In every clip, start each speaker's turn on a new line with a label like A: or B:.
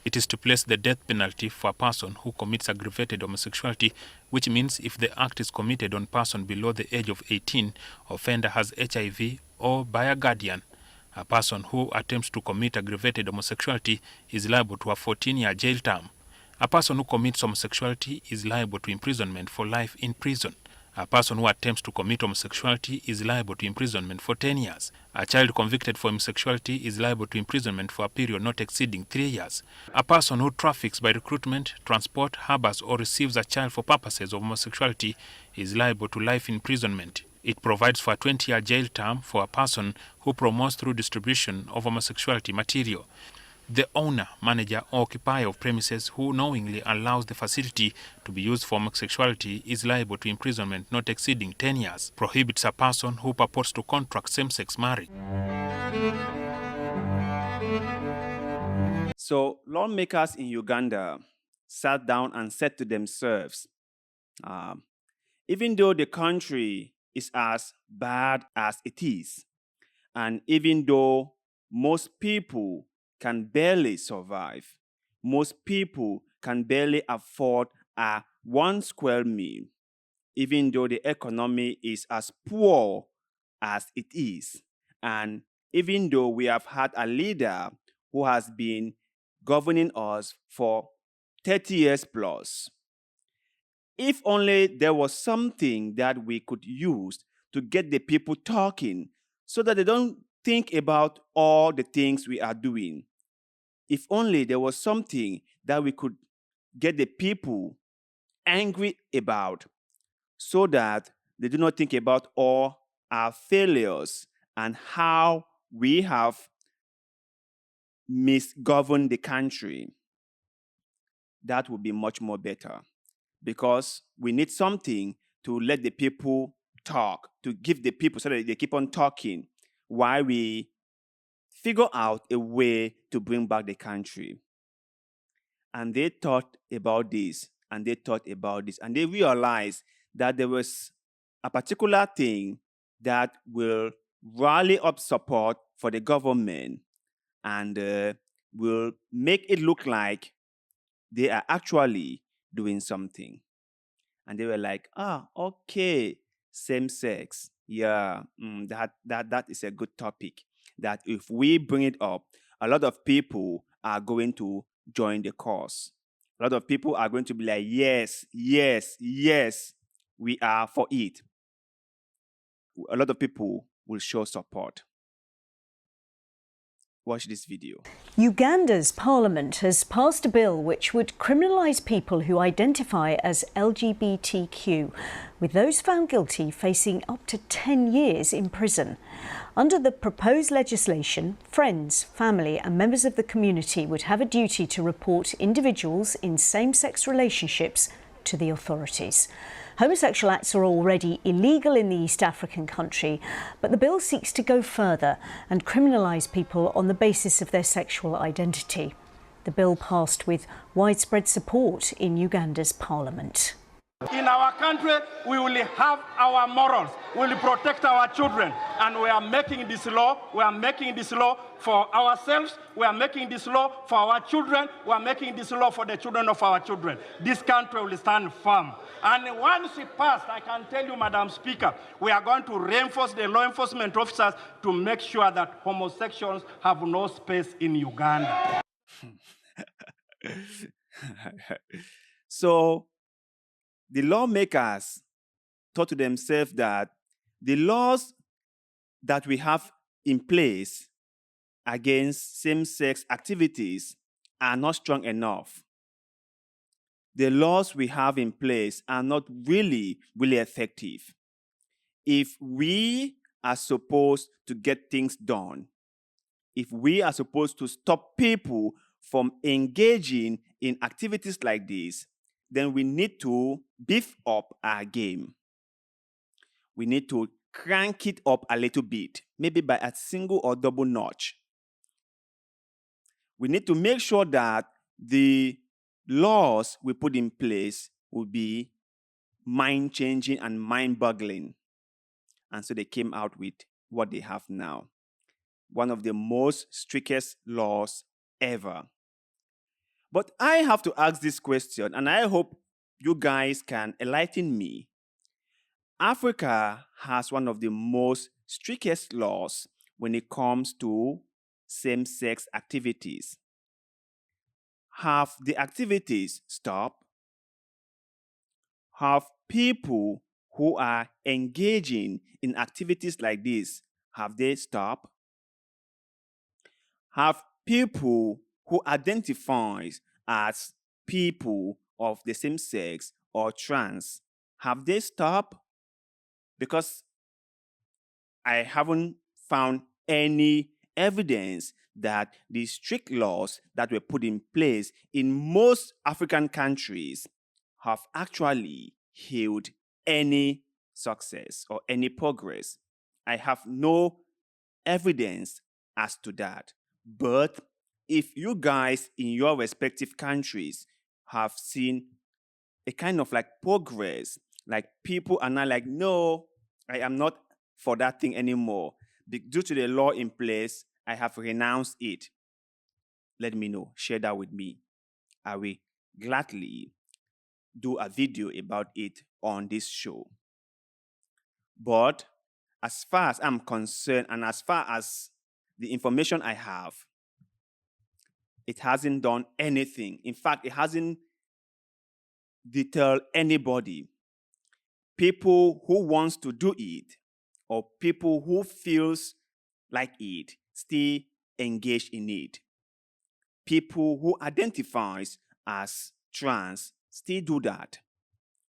A: It is to place the death penalty for a person who commits aggravated homosexuality, which means if the act is committed on a person below the age of 18, offender has HIV or by a guardian. A person who attempts to commit aggravated homosexuality is liable to a 14-year jail term. A person who commits homosexuality is liable to imprisonment for life in prison. A person who attempts to commit homosexuality is liable to imprisonment for 10 years. A child convicted for homosexuality is liable to imprisonment for a period not exceeding 3 years. A person who traffics by recruitment, transport, harbors, or receives a child for purposes of homosexuality is liable to life imprisonment. It provides for a 20-year jail term for a person who promotes through distribution of homosexuality material. The owner, manager, or occupier of premises who knowingly allows the facility to be used for homosexuality is liable to imprisonment not exceeding 10 years. Prohibits a person who purports to contract same-sex marriage.
B: So lawmakers in Uganda sat down and said to themselves, even though the country is as bad as it is, and even though most people can barely survive, most people can barely afford a 1 square meal, even though the economy is as poor as it is, and even though we have had a leader who has been governing us for 30 years plus, if only there was something that we could use to get the people talking so that they don't think about all the things we are doing. If only there was something that we could get the people angry about so that they do not think about all our failures and how we have misgoverned the country, that would be much more better. Because we need something to let the people talk, to give the people so that they keep on talking while we figure out a way to bring back the country. And they thought about this, and they thought about this, and they realized that there was a particular thing that will rally up support for the government and will make it look like they are actually doing something. And they were like, okay, same sex. Yeah, that is a good topic. That if we bring it up, a lot of people are going to join the cause. A lot of people are going to be like, yes, yes, yes, we are for it. A lot of people will show support. Watch this video.
C: Uganda's parliament has passed a bill which would criminalise people who identify as LGBTQ, with those found guilty facing up to 10 years in prison. Under the proposed legislation, friends, family and members of the community would have a duty to report individuals in same-sex relationships to the authorities. Homosexual acts are already illegal in the East African country, but the bill seeks to go further and criminalise people on the basis of their sexual identity. The bill passed with widespread support in Uganda's parliament.
D: In our country, we will have our morals. We will protect our children. And we are making this law. We are making this law for ourselves. We are making this law for our children. We are making this law for the children of our children. This country will stand firm. And once it passed, I can tell you, Madam Speaker, we are going to reinforce the law enforcement officers to make sure that homosexuals have no space in Uganda.
B: So, the lawmakers thought to themselves that the laws that we have in place against same-sex activities are not strong enough. The laws we have in place are not really effective. If we are supposed to get things done, if we are supposed to stop people from engaging in activities like this, then we need to beef up our game. We need to crank it up a little bit, maybe by a single or double notch. We need to make sure that the laws we put in place will be mind-changing and mind-boggling. And so they came out with what they have now. One of the most strictest laws ever. But I have to ask this question, and I hope you guys can enlighten me. Africa has one of the most strictest laws when it comes to same-sex activities. Have the activities stopped? Have people who are engaging in activities like this, have they stopped? Have people who identify as people of the same sex or trans, have they stopped? Because I haven't found any evidence that the strict laws that were put in place in most African countries have actually yielded any success or any progress. I have no evidence as to that. But if you guys in your respective countries have seen a kind of like progress, like people are not like, no, I am not for that thing anymore. Due to the law in place, I have renounced it. Let me know. Share that with me. I will gladly do a video about it on this show. But as far as I'm concerned, and as far as the information I have, it hasn't done anything. In fact, it hasn't deterred anybody. People who wants to do it, or people who feels like it, still engage in it. People who identifies as trans still do that.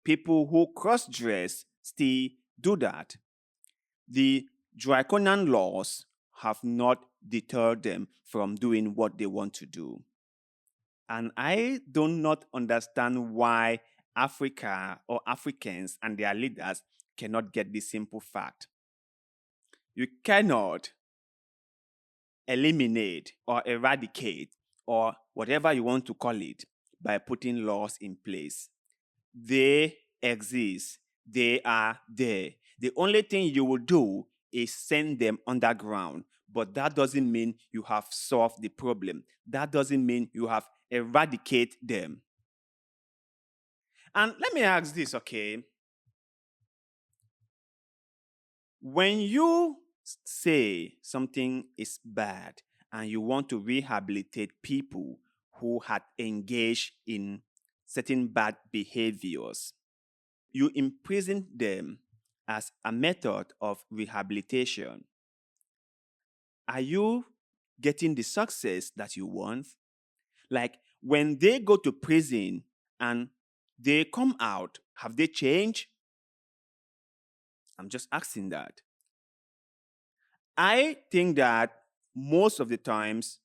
B: People who cross-dress still do that. The draconian laws have not deterred them from doing what they want to do. And I do not understand why Africa or Africans and their leaders cannot get this simple fact. You cannot eliminate or eradicate or whatever you want to call it by putting laws in place. They exist. They are there. The only thing you will do is send them underground. But that doesn't mean you have solved the problem. That doesn't mean you have eradicated them. And let me ask this, okay? When you say something is bad and you want to rehabilitate people who had engaged in certain bad behaviors, you imprison them as a method of rehabilitation. Are you getting the success that you want? Like when they go to prison and they come out, have they changed? I'm just asking that. I think that most of the times,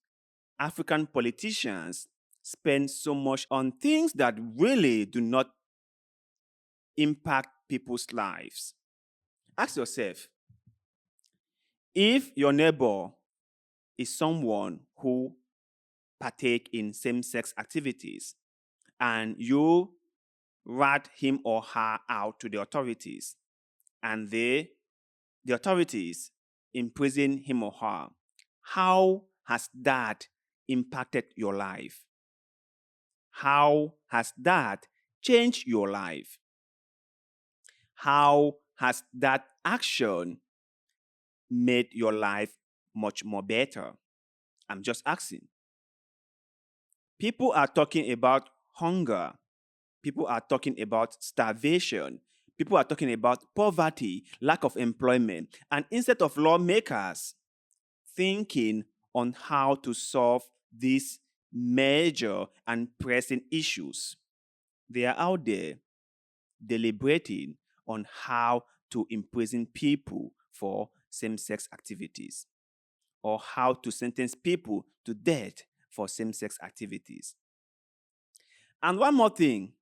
B: African politicians spend so much on things that really do not impact people's lives. Ask yourself, if your neighbor is someone who partake in same-sex activities and you rat him or her out to the authorities and the authorities imprison him or her, how has that impacted your life? How has that changed your life? How has that action made your life much more better? I'm just asking. People are talking about hunger. People are talking about starvation. People are talking about poverty, lack of employment. And instead of lawmakers thinking on how to solve these major and pressing issues, they are out there deliberating on how to imprison people for same-sex activities or how to sentence people to death for same-sex activities. And one more thing,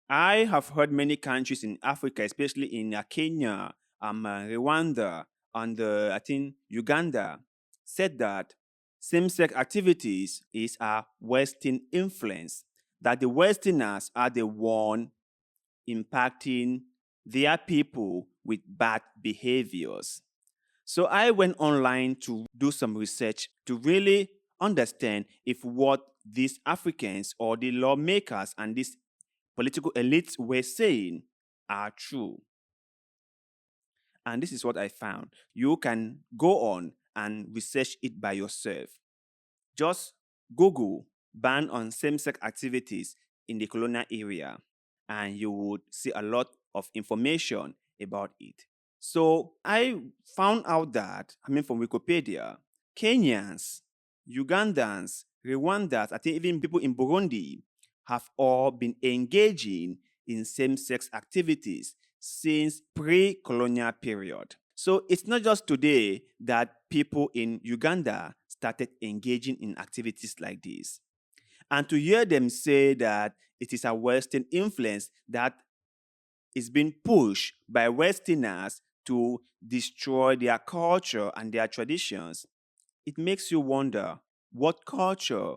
B: I have heard many countries in Africa, especially in Kenya, Rwanda, and I think Uganda, said that same-sex activities is a Western influence, that the Westerners are the one impacting their people with bad behaviors. So I went online to do some research to really understand if what these Africans or the lawmakers and these political elites were saying are true. And this is what I found. You can go on and research it by yourself. Just Google ban on same-sex activities in the colonial area, and you would see a lot of information about it. So I found out that, from Wikipedia, Kenyans, Ugandans, Rwandans, I think even people in Burundi have all been engaging in same-sex activities since pre-colonial period. So it's not just today that people in Uganda started engaging in activities like this. And to hear them say that it is a Western influence that is being pushed by Westerners to destroy their culture and their traditions, it makes you wonder what culture,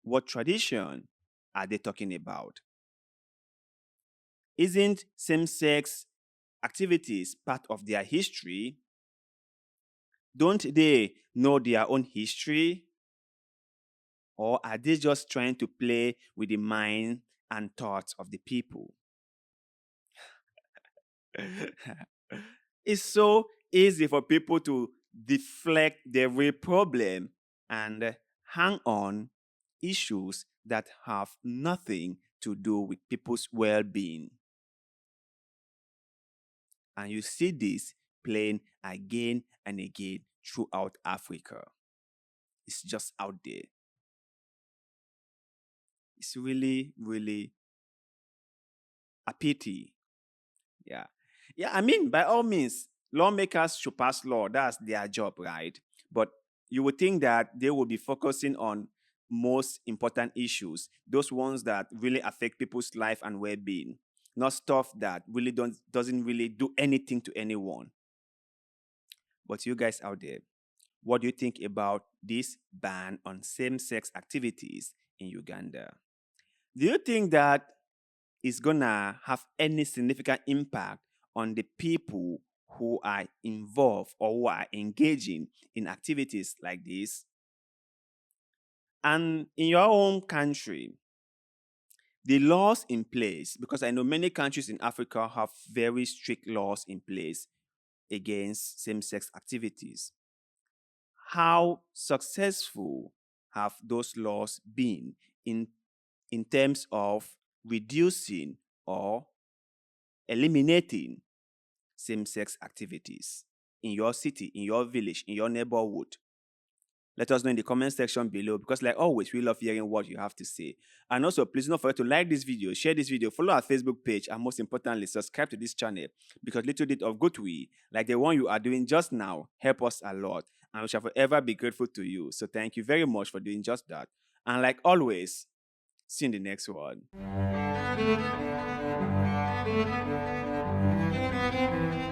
B: what tradition are they talking about? Isn't same-sex activities part of their history? Don't they know their own history? Or are they just trying to play with the mind and thoughts of the people? It's so easy for people to deflect the real problem and hang on issues that have nothing to do with people's well-being. And you see this playing again and again throughout Africa. It's just out there. It's really, really a pity. Yeah. Yeah, by all means, lawmakers should pass law. That's their job, right? But you would think that they will be focusing on most important issues, those ones that really affect people's life and well-being, not stuff that really doesn't really do anything to anyone. But you guys out there, what do you think about this ban on same-sex activities in Uganda? Do you think that it's gonna have any significant impact on the people who are involved or who are engaging in activities like this? And in your own country, the laws in place, because I know many countries in Africa have very strict laws in place against same-sex activities. How successful have those laws been in terms of reducing or eliminating same-sex activities in your city, in your village, in your neighborhood? Let us know in the comment section below, because like always, we love hearing what you have to say. And also, please don't forget to like this video, share this video, follow our Facebook page, and most importantly, subscribe to this channel, because little bit of goodwill, like the one you are doing just now, help us a lot, and we shall forever be grateful to you. So thank you very much for doing just that. And like always, see you in the next one.